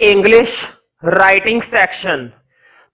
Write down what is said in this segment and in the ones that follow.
English writing section.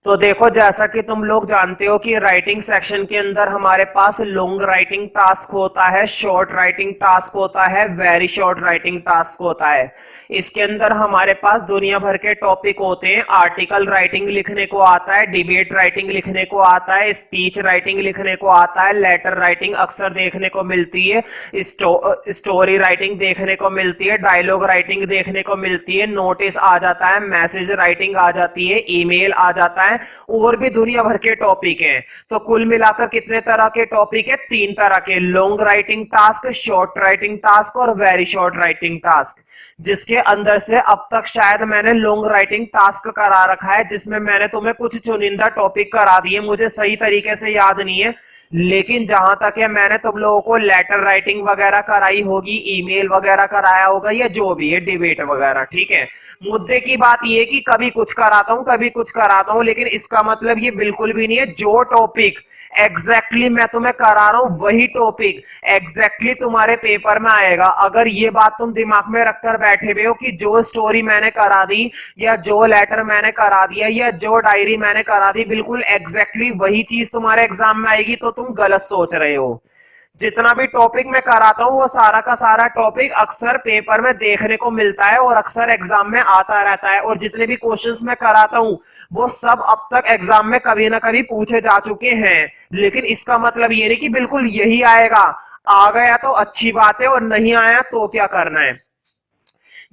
तो देखो, जैसा कि तुम लोग जानते हो कि राइटिंग सेक्शन के अंदर हमारे पास लॉन्ग राइटिंग टास्क होता है, शॉर्ट राइटिंग टास्क होता है, वेरी शॉर्ट राइटिंग टास्क होता है। इसके अंदर हमारे पास दुनिया भर के टॉपिक होते हैं। आर्टिकल राइटिंग लिखने को आता है, डिबेट राइटिंग लिखने को आता है, स्पीच राइटिंग लिखने को आता है, लेटर राइटिंग अक्सर देखने को मिलती है, स्टोरी राइटिंग देखने को मिलती है, डायलॉग राइटिंग देखने को मिलती है, नोटिस आ जाता है, मैसेज राइटिंग आ जाती है, ईमेल आ जाता है, और भी दुनिया भर के टॉपिक हैं। तो कुल मिलाकर कितने तरह के टॉपिक है? 3 तरह के, long writing task, short writing task और वेरी शॉर्ट राइटिंग टास्क। जिसके अंदर से अब तक शायद मैंने लॉन्ग राइटिंग टास्क करा रखा है, जिसमें मैंने तुम्हें कुछ चुनिंदा टॉपिक करा दिए, मुझे सही तरीके से याद नहीं है, लेकिन जहां तक है मैंने तुम लोगों को लेटर राइटिंग वगैरह कराई होगी, ईमेल वगैरह कराया होगा, या जो भी है डिबेट वगैरह। ठीक है, मुद्दे की बात ये कि कभी कुछ कराता हूं कभी कुछ कराता हूं, लेकिन इसका मतलब ये बिल्कुल भी नहीं है जो टॉपिक एग्जैक्टली मैं तुम्हें करा रहा हूं वही टॉपिक एग्जैक्टली तुम्हारे पेपर में आएगा। अगर ये बात तुम दिमाग में रखकर बैठे हुए हो कि जो स्टोरी मैंने करा दी, या जो लेटर मैंने करा दिया, या जो डायरी मैंने करा दी, बिल्कुल एग्जैक्टली वही चीज तुम्हारे एग्जाम में आएगी, तो तुम गलत सोच रहे हो। जितना भी टॉपिक मैं कराता हूं वो सारा का सारा टॉपिक अक्सर पेपर में देखने को मिलता है और अक्सर एग्जाम में आता रहता है, और जितने भी क्वेश्चंस मैं कराता हूं वो सब अब तक एग्जाम में कभी ना कभी पूछे जा चुके हैं। लेकिन इसका मतलब ये नहीं कि बिल्कुल यही आएगा। आ गया तो अच्छी बात है, और नहीं आया तो क्या करना है।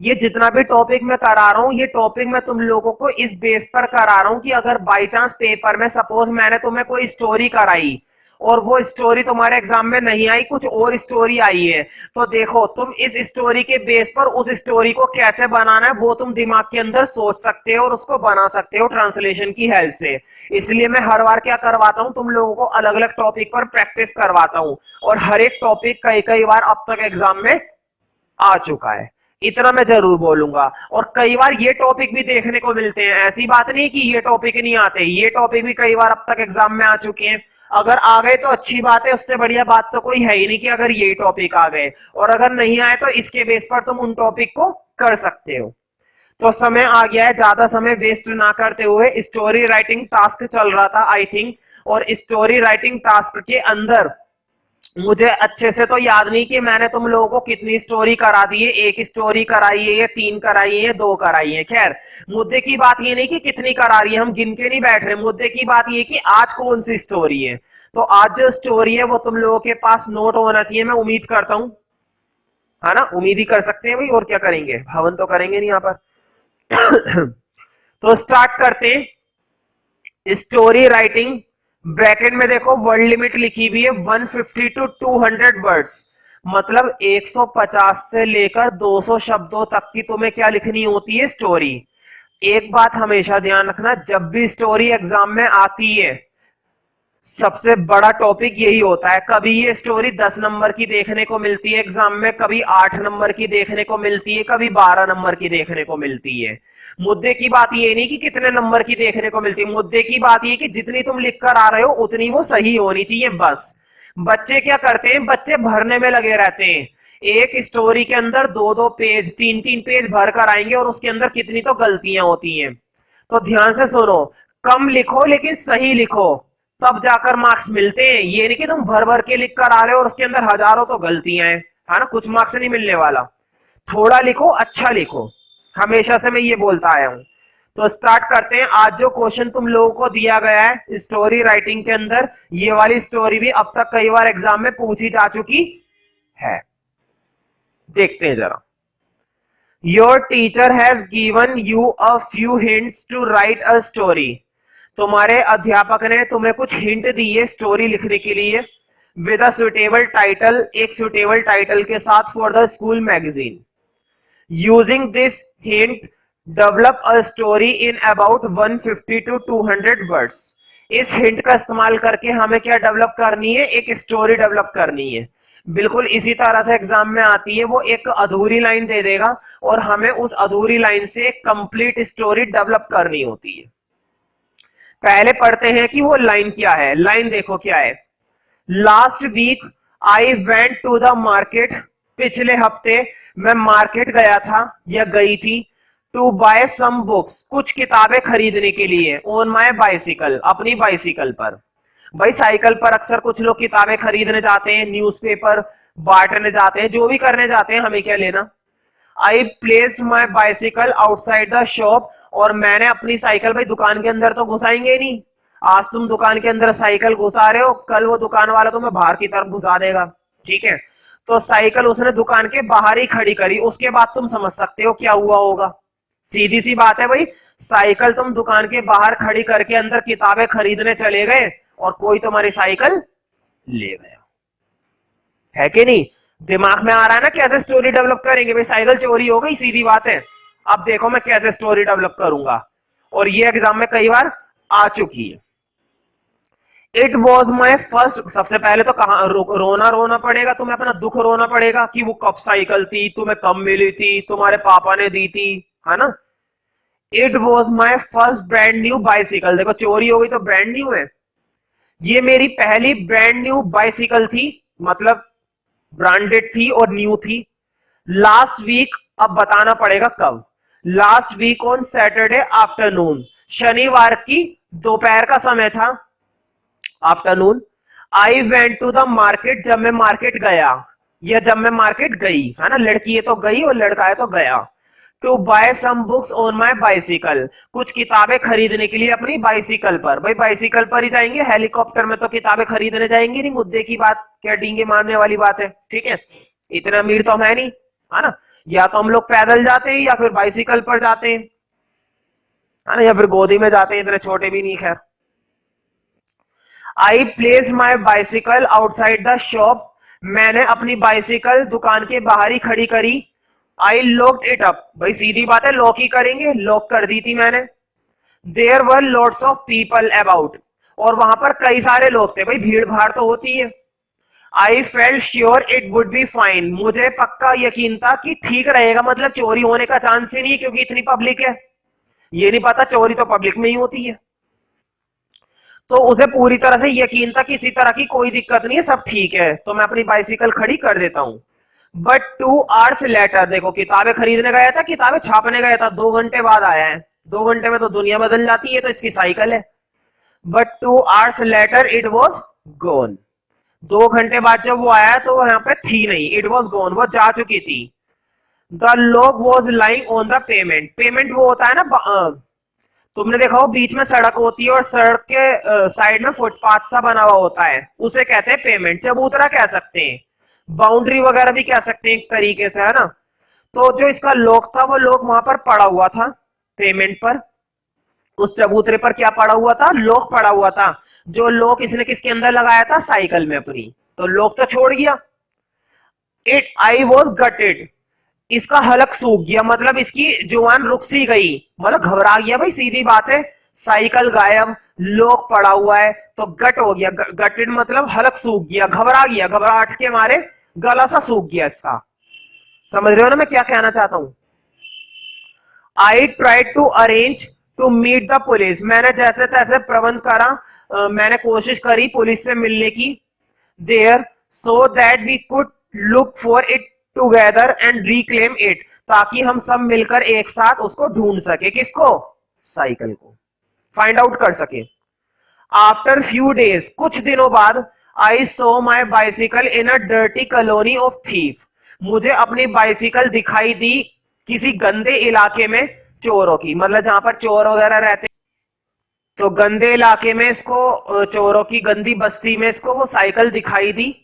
ये जितना भी टॉपिक मैं करा रहा हूं, ये टॉपिक मैं तुम लोगों को इस बेस पर करा रहा हूं कि अगर बाई चांस पेपर में सपोज मैंने तुम्हें कोई स्टोरी कराई और वो स्टोरी तुम्हारे एग्जाम में नहीं आई, कुछ और स्टोरी आई है, तो देखो तुम इस स्टोरी के बेस पर उस स्टोरी को कैसे बनाना है वो तुम दिमाग के अंदर सोच सकते हो और उसको बना सकते हो ट्रांसलेशन की हेल्प से। इसलिए मैं हर बार क्या करवाता हूं, तुम लोगों को अलग अलग टॉपिक पर प्रैक्टिस करवाता हूं, और हर एक टॉपिक कई कई बार अब तक एग्जाम में आ चुका है, इतना मैं जरूर बोलूंगा। और कई बार ये टॉपिक भी देखने को मिलते हैं, ऐसी बात नहीं कि ये टॉपिक नहीं आते, ये टॉपिक भी कई बार अब तक एग्जाम में आ चुके हैं। अगर आ गए तो अच्छी बात है, उससे बढ़िया बात तो कोई है ही नहीं कि अगर यही टॉपिक आ गए, और अगर नहीं आए तो इसके बेस पर तुम उन टॉपिक को कर सकते हो। तो समय आ गया है, ज्यादा समय वेस्ट ना करते हुए, स्टोरी राइटिंग टास्क चल रहा था आई थिंक, और स्टोरी राइटिंग टास्क के अंदर मुझे अच्छे से तो याद नहीं कि मैंने तुम लोगों को कितनी स्टोरी करा दी है, एक स्टोरी कराई है या 3 कराई है, 2 कराई है। खैर, मुद्दे की बात ये नहीं कि कितनी करा रही है, हम गिन के नहीं बैठ रहे, मुद्दे की बात ये कि आज कौन सी स्टोरी है। तो आज जो स्टोरी है वो तुम लोगों के पास नोट होना चाहिए, मैं उम्मीद करता हूं, है ना? उम्मीद ही कर सकते हैं भाई, और क्या करेंगे, भवन तो करेंगे नहीं यहाँ पर। तो स्टार्ट करते हैं स्टोरी राइटिंग। ब्रैकेट में देखो वर्ड लिमिट लिखी हुई है 150 टू 200 वर्ड्स, मतलब 150 से लेकर 200 शब्दों तक की तुम्हें क्या लिखनी होती है? स्टोरी। एक बात हमेशा ध्यान रखना, जब भी स्टोरी एग्जाम में आती है सबसे बड़ा टॉपिक यही होता है। कभी ये स्टोरी 10 नंबर की देखने को मिलती है एग्जाम में, कभी 8 नंबर की देखने को मिलती है, कभी 12 नंबर की देखने को मिलती है। मुद्दे की बात ये नहीं कि कितने नंबर की देखने को मिलती है, मुद्दे की बात ये कि जितनी तुम लिख कर आ रहे हो उतनी वो सही होनी चाहिए बस। बच्चे क्या करते हैं, बच्चे भरने में लगे रहते हैं, एक स्टोरी के अंदर 2-2 पेज 3-3 पेज भर कर आएंगे, और उसके अंदर कितनी तो गलतियां होती हैं। तो ध्यान से सुनो, कम लिखो लेकिन सही लिखो, तब जाकर मार्क्स मिलते हैं। ये नहीं कि तुम भर भर के लिख कर आ रहे हो और उसके अंदर हजारों तो गलतियां हैं, है ना, कुछ मार्क्स नहीं मिलने वाला। थोड़ा लिखो, अच्छा लिखो, हमेशा से मैं ये बोलता आया हूं। तो स्टार्ट करते हैं। आज जो क्वेश्चन तुम लोगों को दिया गया है स्टोरी राइटिंग के अंदर, ये वाली स्टोरी भी अब तक कई बार एग्जाम में पूछी जा चुकी है। देखते हैं जरा। Your teacher has given you a few hints to write a story. तुम्हारे अध्यापक ने तुम्हें कुछ हिंट दी है स्टोरी लिखने के लिए, विद अ सुटेबल टाइटल, एक सुटेबल टाइटल के साथ, for the school magazine. Using this hint develop a story in about 150 to 200 words. इस हिंट का इस्तेमाल करके हमें क्या डेवलप करनी है? एक स्टोरी डेवलप करनी है। बिल्कुल इसी तरह से एग्जाम में आती है, वो एक अधूरी लाइन दे देगा और हमें उस अधूरी लाइन से कंप्लीट स्टोरी डेवलप करनी होती है। पहले पढ़ते हैं कि वो लाइन क्या है। लाइन देखो क्या है, last week I went to the market. पिछले हफ्ते मैं मार्केट गया था या गई थी टू बाय सम बुक्स, कुछ किताबें खरीदने के लिए, ऑन माय बाइसिकल, अपनी बाइसिकल पर। भाई साइकिल पर अक्सर कुछ लोग किताबें खरीदने जाते हैं, न्यूज़पेपर बांटने जाते हैं, जो भी करने जाते हैं, हमें क्या लेना। I placed my bicycle outside the shop, और मैंने अपनी साइकिल, भाई दुकान के अंदर तो घुसाएंगे ही नहीं। आज तुम दुकान के अंदर साइकिल घुसा रहे हो, कल वो दुकान वाला तुम्हें बाहर की तरफ घुसा देगा, ठीक है। तो साइकिल उसने दुकान के बाहर ही खड़ी करी, उसके बाद तुम समझ सकते हो क्या हुआ होगा। सीधी सी बात है भाई, साइकिल तुम दुकान के बाहर खड़ी करके अंदर किताबें खरीदने चले गए और कोई तुम्हारी साइकिल ले गया, है कि नहीं। दिमाग में आ रहा है ना कैसे स्टोरी डेवलप करेंगे। भाई साइकिल चोरी हो गई, सीधी बात है। अब देखो मैं कैसे स्टोरी डेवलप करूंगा, और ये एग्जाम में कई बार आ चुकी है। इट वॉज माई फर्स्ट, सबसे पहले तो कहा रोना रोना पड़ेगा तुम्हें, अपना दुख रोना पड़ेगा कि वो कब साइकिल थी, तुम्हें कब मिली थी, तुम्हारे पापा ने दी थी, है ना। It was my first brand new bicycle, देखो चोरी हो गई तो ब्रांड न्यू है, ये मेरी पहली ब्रांड न्यू बाइसिकल थी, मतलब ब्रांडेड थी और न्यू थी। लास्ट वीक, अब बताना पड़ेगा कब, last week on Saturday afternoon, शनिवार की दोपहर का समय था, afternoon. I went to the market, जब मैं मार्केट गया, या जब मैं मार्केट गई, है ना, लड़की है तो गई और लड़का है तो गया। To buy some books on my bicycle, कुछ किताबें खरीदने के लिए अपनी बाइसिकल पर। भाई बाइसिकल पर ही जाएंगे, हेलीकॉप्टर में तो किताबें खरीदने जाएंगे नहीं, मुद्दे की बात क्या डींगे मारने वाली बात है, ठीक है। इतना अमीर तो हम है नहीं, है ना। या तो हम लोग पैदल जाते हैं या फिर बाइसिकल पर जाते हैं, है ना, या फिर गोदी में जाते हैं, इतने छोटे भी नहीं खैर। I place my bicycle outside the shop, मैंने अपनी बाइसिकल दुकान के बाहर ही खड़ी करी। आई लॉक्ड इट अप, भाई सीधी बात है लॉक ही करेंगे, लॉक कर दी थी मैंने। There were lots of people about, और वहां पर कई सारे लोग थे, भाई भीड़ भाड़ तो होती है। I felt sure it would be fine, मुझे पक्का यकीन था कि ठीक रहेगा, मतलब चोरी होने का चांस ही नहीं क्योंकि इतनी पब्लिक है। ये नहीं पता चोरी तो पब्लिक में ही होती है, तो उसे पूरी तरह से यकीन था किसी तरह की कोई दिक्कत नहीं है, सब ठीक है, तो मैं अपनी बाइसिकल खड़ी कर देता हूं। बट 2 आवर्स लेटर, देखो किताबें खरीदने गया था, किताबें छापने गया था, 2 घंटे बाद आया है, 2 घंटे में तो दुनिया बदल जाती है, तो इसकी साइकिल है। But 2 hours later it was gone, 2 घंटे बाद जब वो आया तो यहाँ पे थी नहीं, इट वॉज गॉन, वो जा चुकी थी। The log was lying on the payment, payment वो होता है ना, तुमने देखा हो बीच में सड़क होती है और सड़क के साइड में फुटपाथ सा बना हुआ होता है, उसे कहते हैं पेमेंट, चबूतरा कह सकते हैं, बाउंड्री वगैरह भी कह सकते हैं एक तरीके से, है ना। तो जो इसका लॉक था वो लॉक वहां पर पड़ा हुआ था पेमेंट पर, उस चबूतरे पर क्या पड़ा हुआ था, लॉक पड़ा हुआ था। जो लॉक इसने किसके अंदर लगाया था, साइकिल में अपनी, तो लॉक तो छोड़ गया। इट आई वॉज गटेड, इसका हलक सूख गया, मतलब इसकी जुबान रुक सी गई, मतलब घबरा गया, भाई सीधी बात है, साइकिल गायब, लॉक पड़ा हुआ है, तो गट हो गया, गटेड मतलब हलक सूख गया, घबरा गया, घबराहट के मारे गला सा सूख गया इसका। समझ रहे हो ना मैं क्या कहना चाहता हूं। I tried to arrange to meet the police, मैंने जैसे तैसे प्रबंध करा, मैंने कोशिश करी पुलिस से मिलने की। There, so that we could look for it together and reclaim it, ताकि हम सब मिलकर एक साथ उसको ढूंढ सके, किसको, साइकिल को फाइंड आउट कर सके। आफ्टर फ्यू डेज, कुछ दिनों बाद, I saw my bicycle in a dirty colony of thief, मुझे अपनी बाइसिकल दिखाई दी किसी गंदे इलाके में चोरों की, मतलब जहां पर चोर वगैरह रहते, तो गंदे इलाके में इसको, चोरों की गंदी बस्ती में इसको वो साइकिल दिखाई दी।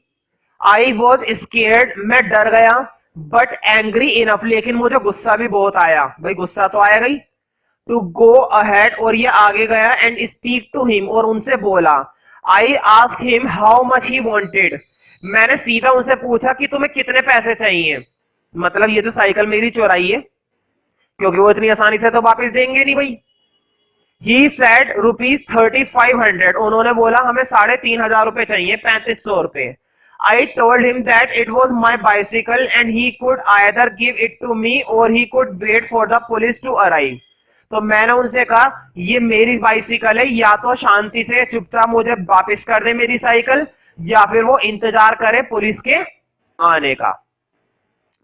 आई वॉज स्केर्ड, मैं डर गया, बट एंग्री इनफ, लेकिन मुझे गुस्सा भी बहुत आया, भाई गुस्सा तो आएगा ही। टू गो अहेड, और ये आगे गया, एंड स्पीक टू हिम, और उनसे बोला। I ask him how much he wanted, मैंने सीधा उनसे पूछा कि तुम्हें कितने पैसे चाहिए, मतलब ये जो साइकिल मेरी चोराई है, क्योंकि वो इतनी आसानी से तो वापस देंगे नहीं भाई। ही सेड ₹3500, उन्होंने बोला हमें 3500 रुपए चाहिए, 3500 रुपए। I told him that it was my bicycle and he could either give it to me or he could wait for the police to arrive. तो मैंने उनसे कहा ये मेरी बाइसिकल है, या तो शांति से चुपचाप मुझे वापस कर दे मेरी साइकिल, या फिर वो इंतजार करे पुलिस के आने का।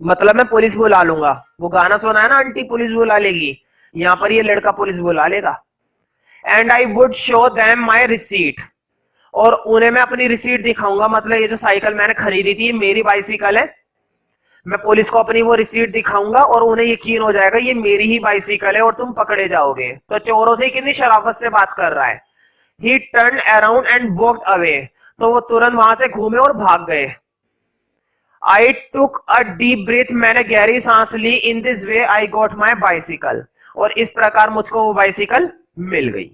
मतलब मैं पुलिस बुला लूंगा। वो गाना सुना है ना, आंटी पुलिस बुला लेगी, यहां पर ये लड़का पुलिस बुला लेगा। And I would show them my receipt, और उन्हें मैं अपनी रिसीट दिखाऊंगा, मतलब ये जो साइकिल मैंने खरीदी थी मेरी बाइसिकल है, मैं पुलिस को अपनी वो रिसीट दिखाऊंगा और उन्हें यकीन हो जाएगा ये मेरी ही बाइसिकल है और तुम पकड़े जाओगे। तो चोरों से कितनी शराफत से बात कर रहा है। ही turn around and walked away, तो वो तुरंत वहां से घूमे और भाग गए। आई टुक अ डीप ब्रीथ, मैंने गहरी सांस ली। In this way I got my bicycle, और इस प्रकार मुझको वो बाइसिकल मिल गई।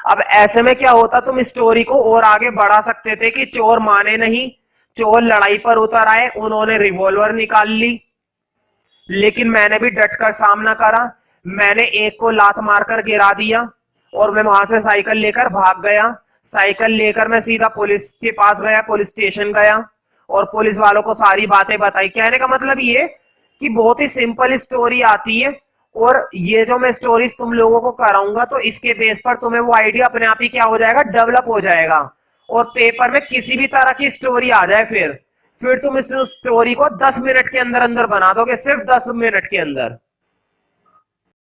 अब ऐसे में क्या होता, तुम स्टोरी को और आगे बढ़ा सकते थे कि चोर माने नहीं, चोर लड़ाई पर उतर आए, उन्होंने रिवॉल्वर निकाल ली, लेकिन मैंने भी डटकर सामना करा। मैंने एक को लात मारकर गिरा दिया और मैं वहां से साइकिल लेकर भाग गया। साइकिल लेकर मैं सीधा पुलिस के पास गया, पुलिस स्टेशन गया और पुलिस वालों को सारी बातें बताई। कहने का मतलब ये कि बहुत ही सिंपल स्टोरी आती है, और ये जो मैं स्टोरीज तुम लोगों को कराऊंगा तो इसके बेस पर तुम्हें वो आइडिया अपने आप ही क्या हो जाएगा, डेवलप हो जाएगा। और पेपर में किसी भी तरह की स्टोरी आ जाए, फिर तुम इस स्टोरी को 10 मिनट के अंदर अंदर बना दोगे, सिर्फ 10 मिनट के अंदर।